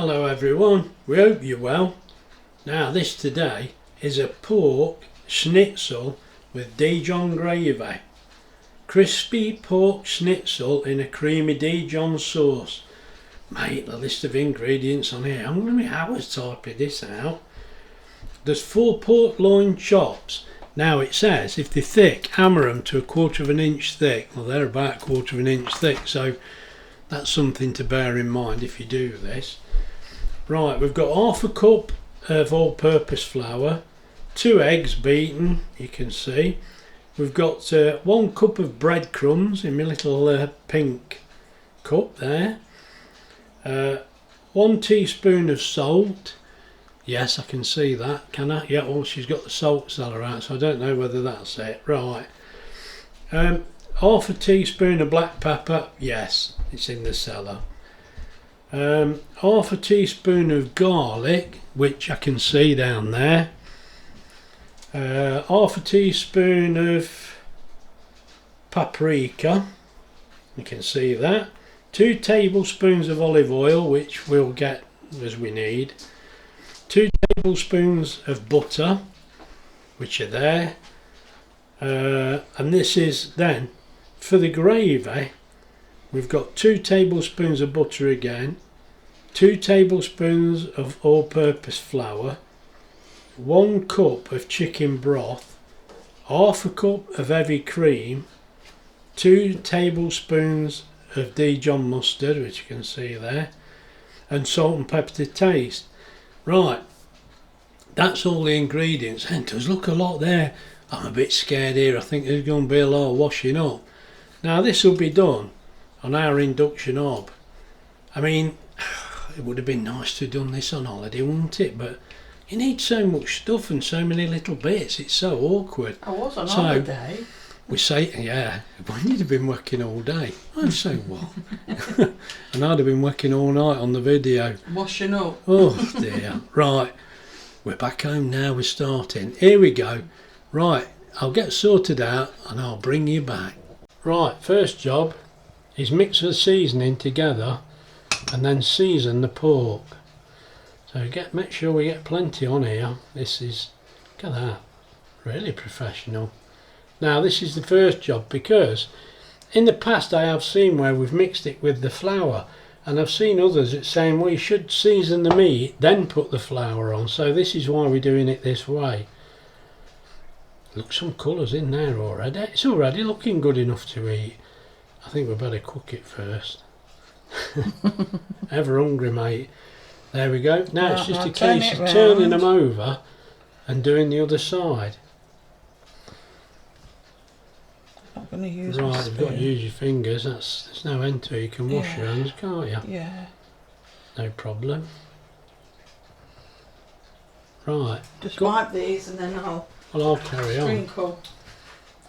Hello everyone, we hope you're well. Now this today is a pork schnitzel with Dijon gravy. Crispy pork schnitzel in a creamy Dijon sauce. Mate, the list of ingredients on here, I'm going to be hours typing this out. There's 4 pork loin chops. Now it says if they're thick, hammer them to 1/4 of an inch thick. Well, they're about 1/4 of an inch thick, so that's something to bear in mind if you do this. Right, we've got 1/2 cup of all-purpose flour, 2 eggs beaten, you can see. We've got 1 cup of breadcrumbs in my little pink cup there. 1 teaspoon of salt. Yes, I can see that, can I? Yeah, well, she's got the salt cellar out, so I don't know whether that's it. Right. 1/2 teaspoon of black pepper. Yes, it's in the cellar. 1/2 teaspoon of garlic, which I can see down there. 1/2 teaspoon of paprika. You can see that. 2 tablespoons of olive oil, which we'll get as we need. 2 tablespoons of butter, which are there, and this is then for the gravy. We've got 2 tablespoons of butter again, 2 tablespoons of all-purpose flour, 1 cup of chicken broth, 1/2 cup of heavy cream, 2 tablespoons of Dijon mustard, which you can see there, and salt and pepper to taste. Right, that's all the ingredients, and does look a lot there. I'm a bit scared here. I think there's going to be a lot of washing up. Now this will be done on our induction hob. I mean, it would have been nice to have done this on holiday, wouldn't it? But you need so much stuff and so many little bits. It's so awkward. I was on holiday. We say, yeah, but you'd have been working all day. I'd say what? And I'd have been working all night on the video. Washing up. Oh dear. Right, we're back home now, we're starting. Here we go. Right, I'll get sorted out and I'll bring you back. Right, first job is mix the seasoning together and then season the pork. So make sure we get plenty on here. This is, look at that, really professional. Now this is the first job, because in the past I have seen where we've mixed it with the flour, and I've seen others that saying, well, you should season the meat then put the flour on. So this is why we're doing it this way. Look, some colours in there already. It's already looking good enough to eat. I think we better cook it first. Ever hungry, mate. There we go. Now it's just a case of turning them over and doing the other side. I'm going to use right, you've got to use your fingers. There's no end to it. You can wash your hands, can't you? Yeah. No problem. Right. Just wipe these and then I'll carry on. sprinkle.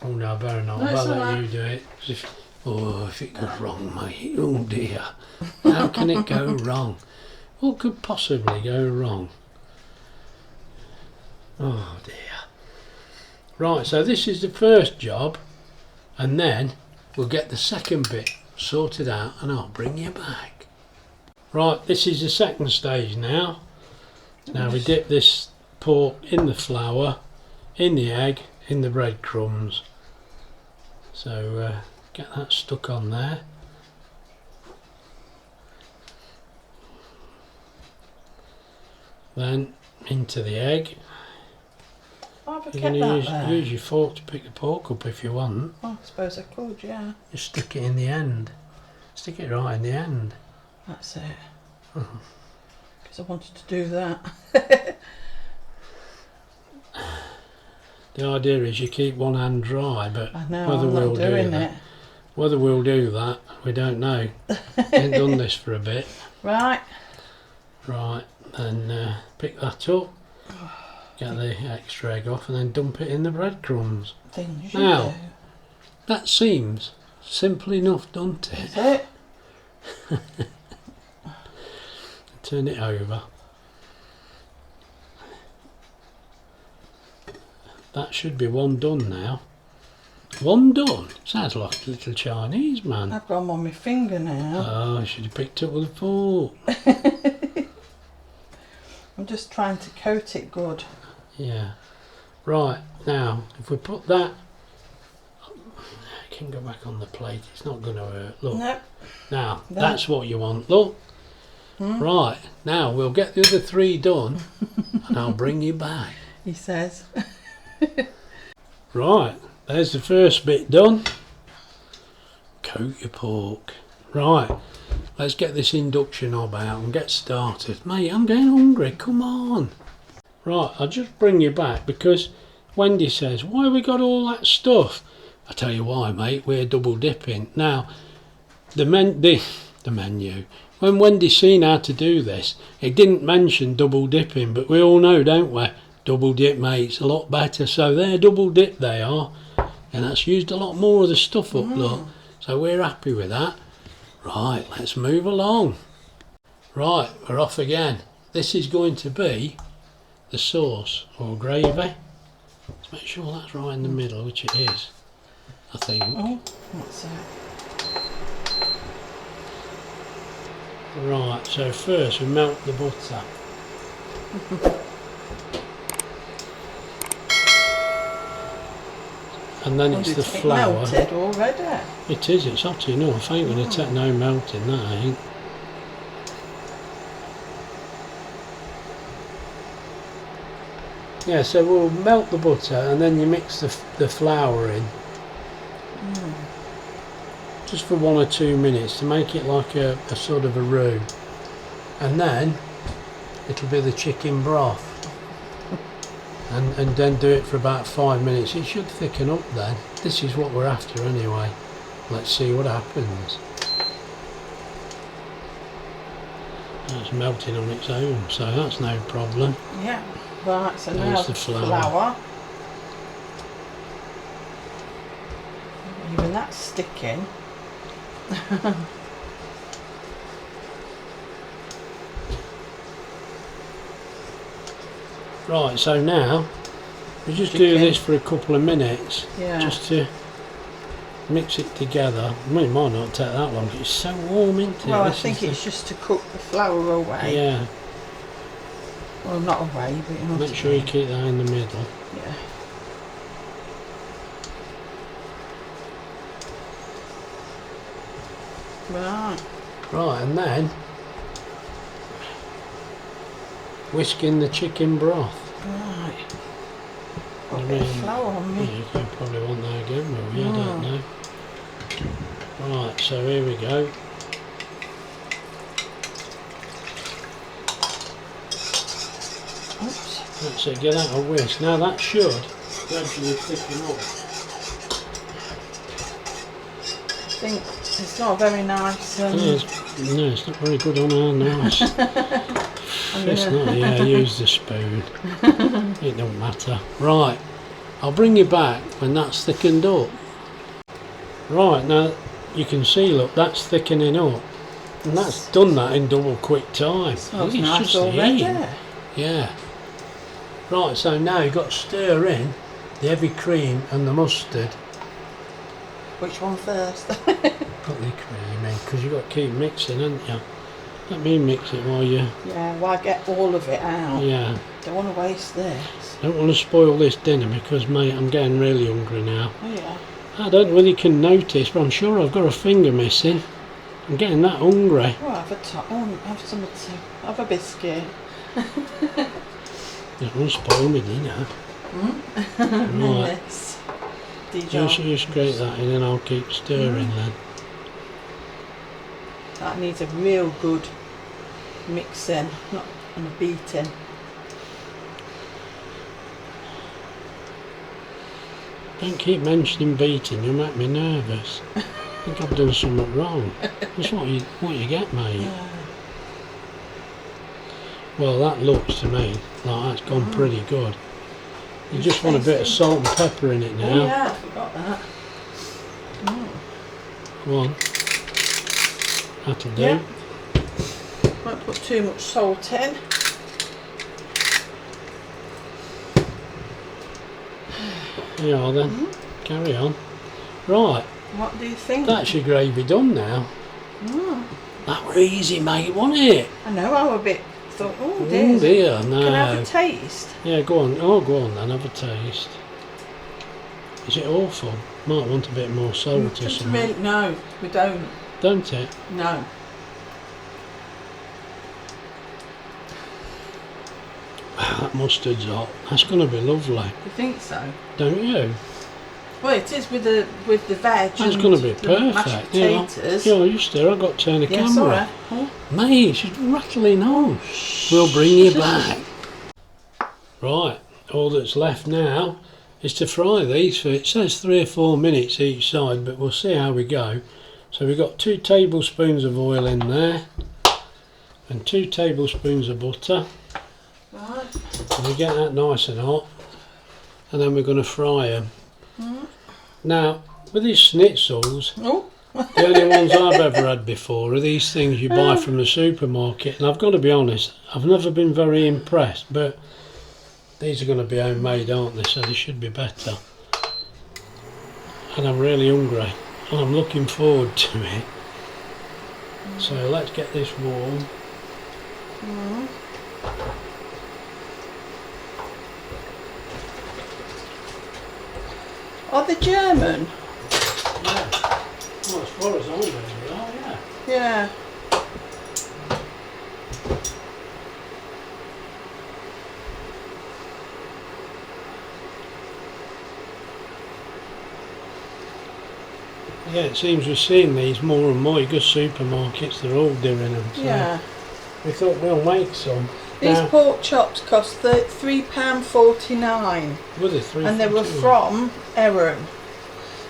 Oh no, I better not. No, I better let right. you do it. If it goes wrong, mate. Oh dear. How can it go wrong? What could possibly go wrong? Oh dear. Right, so this is the first job, and then we'll get the second bit sorted out and I'll bring you back. Right, this is the second stage now. Now we dip this pork in the flour, in the egg, in the breadcrumbs. So get that stuck on there. Then into the egg. I've You're kept going that to use your fork to pick the pork up if you want. Oh, I suppose I could, yeah. Just stick it in the end. Stick it right in the end. That's it. Because I wanted to do that. The idea is you keep one hand dry, but I know, whether I'm we'll not doing do that, it. whether we'll do that, we don't know. Ain't done this for a bit. Right. Right, then pick that up, get the extra egg off, and then dump it in the breadcrumbs. Things you Now, do. that seems simple enough, doesn't it? Is it? Turn it over. That should be one done now. One done? Sounds like a little Chinese man. I've got them on my finger now. Oh, I should have picked up with a fork. I'm just trying to coat it good. Yeah. Right, now, if we put that... It can go back on the plate, it's not going to hurt. Look. No. Now, that's what you want. Look. Right, now we'll get the other 3 done and I'll bring you back. He says. Right, there's the first bit done. Coat your pork. Right, let's get this induction hob out and get started. Mate, I'm getting hungry, come on. Right, I'll just bring you back because Wendy says, why have we got all that stuff? I tell you why, mate, we're double dipping. Now, the menu, when Wendy seen how to do this, it didn't mention double dipping, but we all know, don't we? Double dip, mate, it's a lot better. So they're double dip, they are. And that's used a lot more of the stuff up, look. So we're happy with that. Right, let's move along. Right, we're off again. This is going to be the sauce or gravy. Let's make sure that's right in the middle, which it is, I think. Oh, that's it. Right, so first we melt the butter. And then it's the flour. Melted already. It is, it's hot enough. I ain't going to take no melting, that ain't. Yeah, so we'll melt the butter and then you mix the flour in. Just for 1 or 2 minutes to make it like a sort of a roux. And then it'll be the chicken broth. And then do it for about 5 minutes. It should thicken up then. This is what we're after anyway. Let's see what happens. It's melting on its own, so that's no problem. Yeah. Right, so There's now the flour. Even that's sticking. Right, so now we just do this for a couple of minutes, just to mix it together. I mean, it might not take that long, but it's so warm, isn't it? Well, I think it's just to cook the flour away. Yeah. Well, not away, but you know. Make sure you keep that in the middle. Yeah. Right. Right, and then whisk in the chicken broth. Right. Got a bit of flour on me. Yeah, you probably want that again, will you? I don't know. Right, so here we go. Oops. That's it, get that a whisk. Now that should gradually thicken up. I think it's not very nice. No, it's not very good on our knives. It's not, yeah, use the spoon. It don't matter. Right, I'll bring you back when that's thickened up. Right, now you can see, look, that's thickening up. And that's done that in double quick time. Smells nice already. Yeah. Right, so now you've got to stir in the heavy cream and the mustard. Which one first? Put the cream in, because you've got to keep mixing, haven't you? Let me mix it while you... Yeah, well, I get all of it out. Yeah. Don't want to waste this. Don't want to spoil this dinner because, mate, I'm getting really hungry now. Oh, yeah. I don't know whether you can notice, but I'm sure I've got a finger missing. I'm getting that hungry. Oh, have some too. Have a biscuit. Don't want to spoil me dinner. Right. Just grate that in and I'll keep stirring then. That needs a real good mixing, not and a beating. Don't keep mentioning beating, you make me nervous. I think I've done something wrong. That's what you get, mate. Yeah. Well, that looks to me like that's gone pretty good. You just want a bit of salt and pepper in it now. Oh yeah, I forgot that. Go on. That'll do. Yeah. Won't put too much salt in. There you are then. Carry on. Right. What do you think? That's your gravy done now. That were easy, mate, wasn't it? I know, I'm a bit thought, oh Oh dear. dear, no. Can I have a taste? Yeah, go on. Oh, go on then, have a taste. Is it awful? Might want a bit more salt or something. Really, no, we don't. Don't it? No. That mustard's hot. That's going to be lovely. You think so? Don't you? Well, it is with the veg. That's and going to be the mashed perfect. potatoes. Yeah, you still. I've got to turn the Yeah, camera. sorry. Oh. Mate, she's rattling on. We'll bring you back. Right, all that's left now is to fry these for, it says 3 or 4 minutes each side, but we'll see how we go. So we've got 2 tablespoons of oil in there and 2 tablespoons of butter. Right. And we get that nice and hot, and then we're going to fry them. Now, with these schnitzels, Oh. the only ones I've ever had before are these things you buy from the supermarket, and I've got to be honest, I've never been very impressed, but these are going to be homemade, aren't they, so they should be better. And I'm really hungry, and I'm looking forward to it. So let's get this warm. Are they German? Yeah. Well, as far as I know, they are, yeah. Yeah. Yeah, it seems we're seeing these more and more. You go to supermarkets, they're all doing them. So Yeah. we thought we'll make some. These Now, pork chops cost £3.49, were they 3 and they were for 2? from Erin.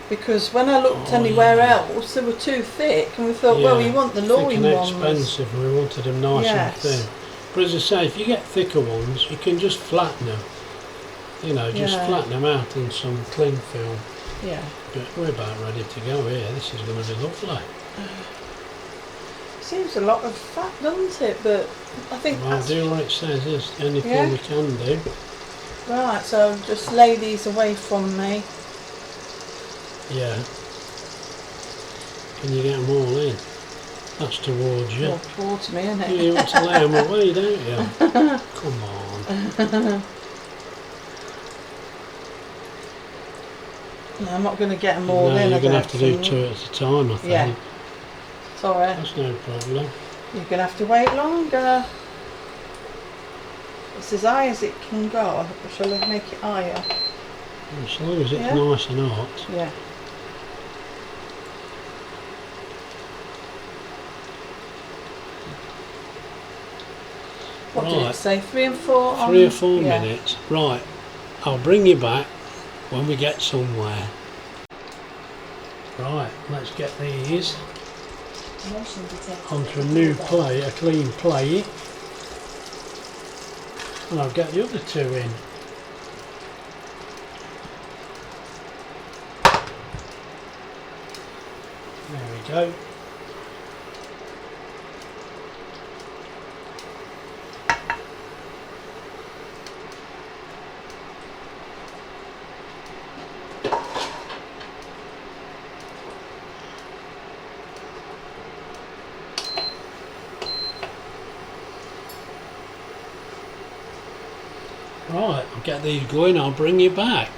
Because when I looked Oh, anywhere yeah. else, they were too thick, and we thought, well, Yeah, you want the loin thick and ones. expensive, and we wanted them nice Yes. and thin. But as I say, if you get thicker ones, you can just flatten them. You know, just Yeah. flatten them out in some cling film. Yeah. But we're about ready to go here. This is going to be lovely. Seems a lot of fat, doesn't it? But I think Well, that's do what it says. There's anything Yeah. we can do. right. So just lay these away from me. Yeah. Can you get them all in? That's towards you. More towards me, isn't it? You want to lay them away, don't you? Come on. No, I'm not going to get them all No, in. you're I going to don't have to do think. 2 at a time, I think. Yeah. Sorry. That's no problem. You're going to have to wait longer. It's as high as it can go. Shall I make it higher? As long as it's Yeah. nice and hot. Yeah. What did Right. it say? 3 and 4 on? 3 or 4 Yeah. minutes. Right. I'll bring you back when we get somewhere. Right, let's get these onto a new plate, a clean plate. And I'll get the other 2 in. There we go. Right, I'll get these going, I'll bring you back.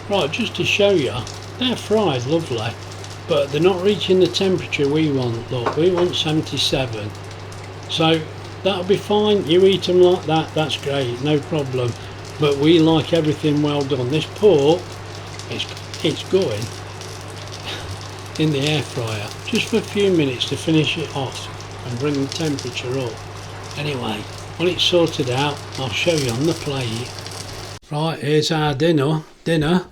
Right, just to show you, they're fried lovely, but they're not reaching the temperature we want. Look, we want 77. So that'll be fine, you eat them like that, that's great, no problem. But we like everything well done. This pork, it's going in the air fryer, just for a few minutes to finish it off and bring the temperature up. Anyway, when it's sorted out, I'll show you on the plate. Right, here's our dinner, and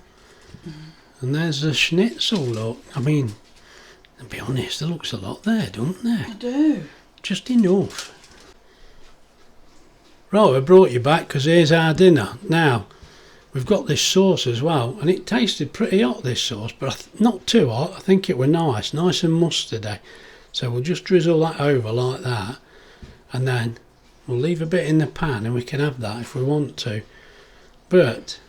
there's the schnitzel, look. I mean, to be honest, there looks a lot there, don't there? I do. Just enough. Right, I brought you back because here's our dinner. Now, we've got this sauce as well, and it tasted pretty hot, this sauce, but not too hot. I think it were nice and mustardy. So we'll just drizzle that over like that, and then we'll leave a bit in the pan, and we can have that if we want to. But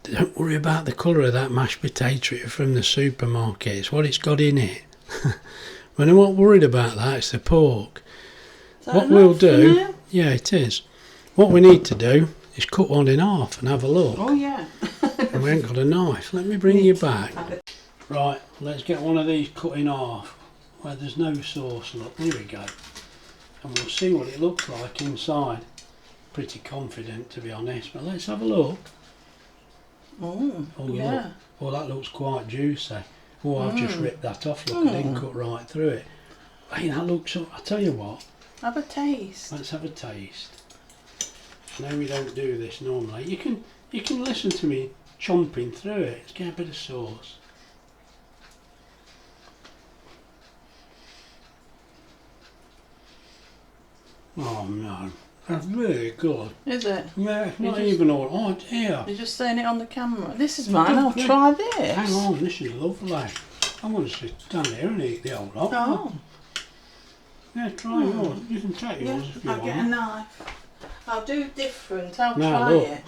don't worry about the colour of that mashed potato from the supermarket. It's what it's got in it. We're not worried about that, it's the pork. what we'll do, yeah, it is. What we need to do is cut one in half and have a look. Oh yeah. And we ain't got a knife. Let me bring you back. Right, let's get one of these cut in half where there's no sauce. Look, here we go. And we'll see what it looks like inside. Pretty confident, to be honest, but let's have a look. Oh, yeah. Look. Oh, that looks quite juicy. Oh, I've just ripped that off. Look, I didn't cut right through it. Hey, that looks up. I'll tell you what. Have a taste. Let's have a taste. I know we don't do this normally. You can listen to me chomping through it. Let's get a bit of sauce. Oh no, that's really good. Is it? Yeah, it's not even all. Oh dear. You're just saying it on the camera. This is mine. I'll try this. Hang on, this is lovely. I want to stand here and eat the old lot. Oh. Yeah, try yours. You can take yours if you I'll want. get a knife. I'll do different. I'll Now, try look. it.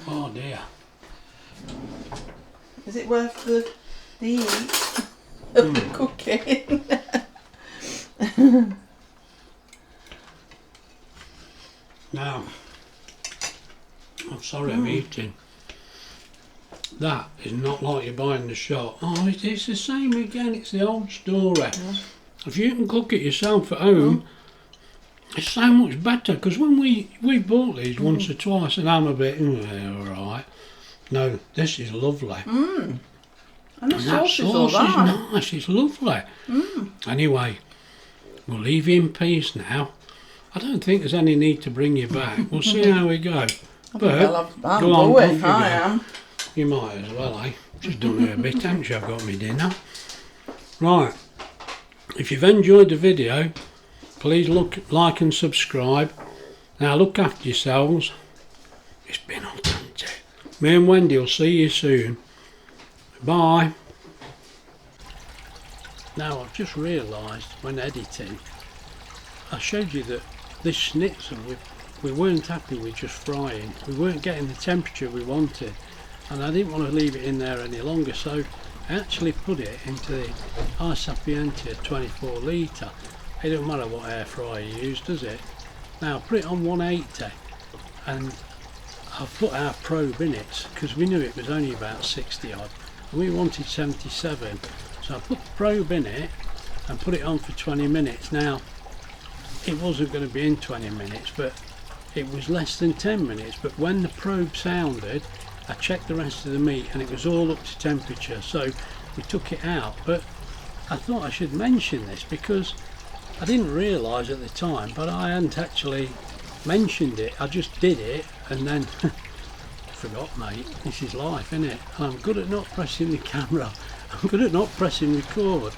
Oh dear. Is it worth the heat of the cooking? Now, I'm sorry I'm eating. That is not like you buy in the shop. Oh, it's the same again. It's the old story. If you can cook it yourself at home, it's so much better. Because when we bought these once or twice, and I'm a bit, alright. No, this is lovely. And the And that sauce is all sauce is right. nice. It's lovely. Anyway, we'll leave you in peace now. I don't think there's any need to bring you back. We'll see how we go. But I'm go on, going. off you I go. am. You might as well, eh? Just done her a bit, haven't you? I've got my dinner. Right. If you've enjoyed the video, please like and subscribe. Now look after yourselves. It's been authentic. Me and Wendy will see you soon. Bye. Now I've just realised when editing, I showed you that this schnitzel, we weren't happy with just frying. We weren't getting the temperature we wanted, and I didn't want to leave it in there any longer, so I actually put it into the Sapientia 24 litre. It doesn't matter what air fryer you use, does it? Now put it on 180, and I've put our probe in it because we knew it was only about 60 odd and we wanted 77, so I put the probe in it and put it on for 20 minutes. Now it wasn't going to be in 20 minutes, but it was less than 10 minutes, but when the probe sounded, I checked the rest of the meat and it was all up to temperature, so we took it out. But I thought I should mention this because I didn't realise at the time, but I hadn't actually mentioned it. I just did it and then forgot, mate. This is life, isn't it? And I'm good at not pressing the camera. I'm good at not pressing record.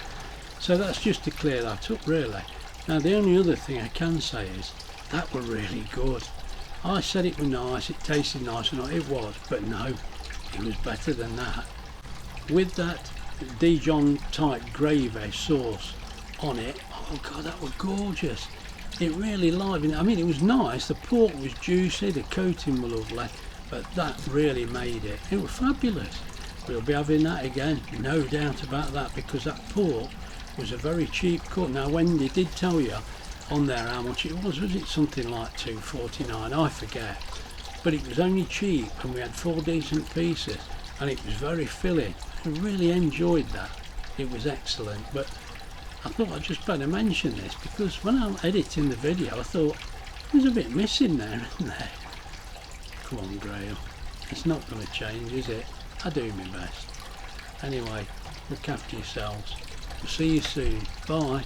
So that's just to clear that up, really. Now the only other thing I can say is that were really good. I said it was nice, it tasted nice, and it was, but no, it was better than that. With that Dijon type gravy sauce on it, oh god, that was gorgeous. It really livened. I mean, it was nice, the pork was juicy, the coating was lovely, but that really made it. It was fabulous. We'll be having that again, no doubt about that, because that pork was a very cheap cut. Now Wendy did tell you on there how much it was it something like $2.49, I forget, but it was only cheap and we had 4 decent pieces and it was very filling. I really enjoyed that. It was excellent. But I thought I'd just better mention this because when I'm editing the video I thought there's a bit missing there, isn't there? Come on Graham, it's not going to change, is it? I do my best. Anyway, look after yourselves. We'll see you soon. Bye.